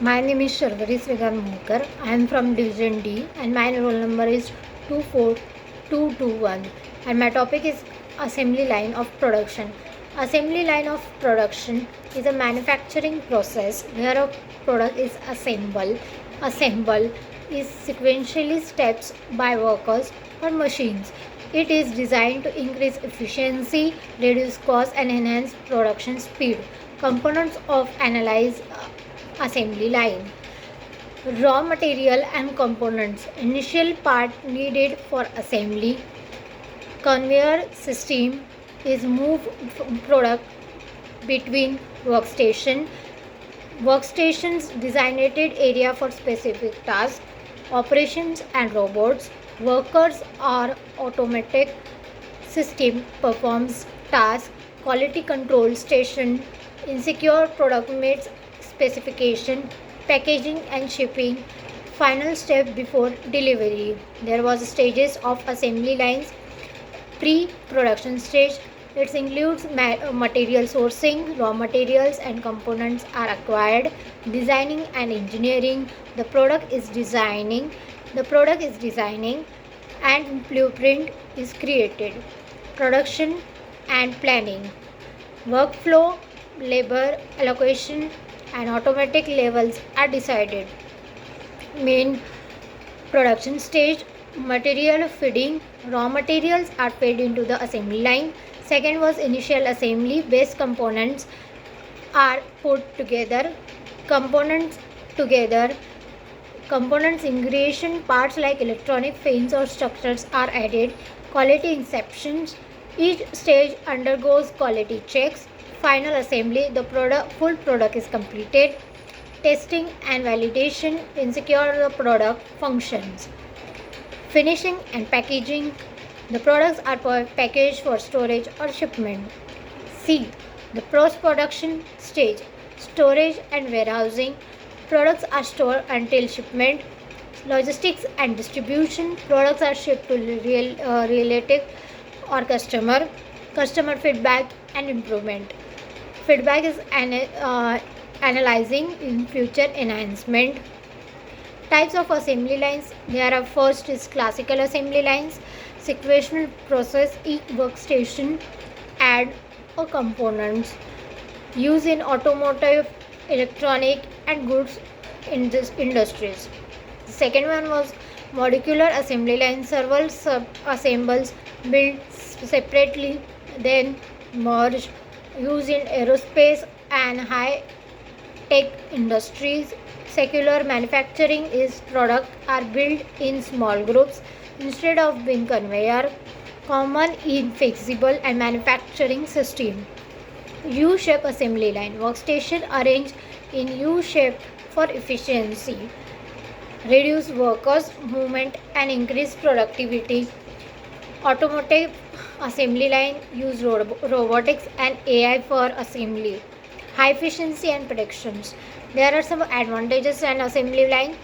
My name is Sharvari Srigar. I am from Division D and my roll number is 24221 and my topic is assembly line of production. Assembly line of production is a manufacturing process where a product is assembled. Assemble is sequentially steps by workers or machines. It is designed to increase efficiency, reduce cost and enhance production speed. Components of analyze assembly line: raw material and components, initial part needed for assembly, conveyor system is move product between workstations designated area for specific tasks, operations and robots, workers are automatic system performs task, quality control station, insecure product meets specification, packaging and shipping, final step before delivery. There was stages of assembly lines: pre-production stage. It includes material sourcing, raw materials and components are acquired, designing and engineering. The product is designing and blueprint is created. Production and planning. Workflow, labor allocation and automatic levels are decided. Main production stage: material feeding. Raw materials are fed into the assembly line. Second was initial assembly. Base components are put together. Components together. Components integration, parts like electronic fins or structures are added. Quality inspections. Each stage undergoes quality checks. Final assembly, the full product is completed. Testing and validation, ensure the product functions. Finishing and packaging, the products are packaged for storage or shipment. C. The post-production stage, storage and warehousing. Products are stored until shipment. Logistics and distribution, products are shipped to relative or customer. Customer feedback and improvement. Feedback is analyzing in future enhancement. Types of assembly lines: there are first is classical assembly lines, sequential process, each workstation add or components used in automotive, electronic and goods industries. The second one was modular assembly line, several sub assembles built separately then merged, used in aerospace and high tech industries. Secular manufacturing is products are built in small groups instead of being conveyor, common in flexible and manufacturing system. U-shape assembly line, workstation arranged in U-shape for efficiency, reduce workers movement and increase productivity. Automotive assembly line use robotics and AI for assembly, high efficiency and predictions. There are some advantages in assembly line.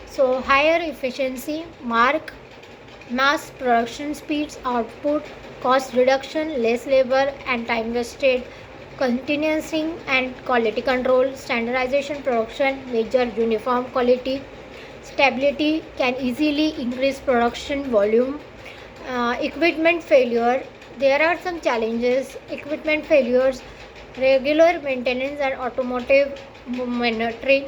So higher efficiency, mass production speeds, output, cost reduction, less labor and time wasted, continuously and quality control, standardization production, major uniform quality, stability can easily increase production volume. Equipment failure, there are some challenges: equipment failures, regular maintenance and automotive monitoring,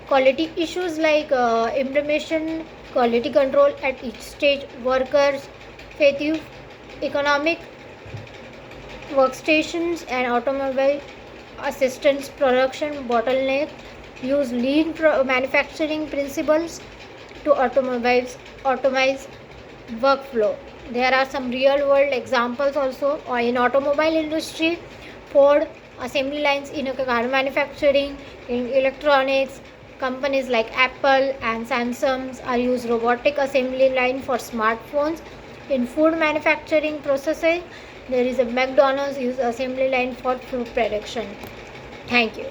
quality issues like implementation, quality control at each stage, workers fatigue, economic workstations and automobile assistance, production bottleneck, use lean manufacturing principles to automate workflow. There are some real world examples also in automobile industry. Ford assembly lines in car manufacturing, in electronics, companies like Apple and Samsung are use robotic assembly line for smartphones. In food manufacturing processing, there is a McDonald's use assembly line for food production. Thank you.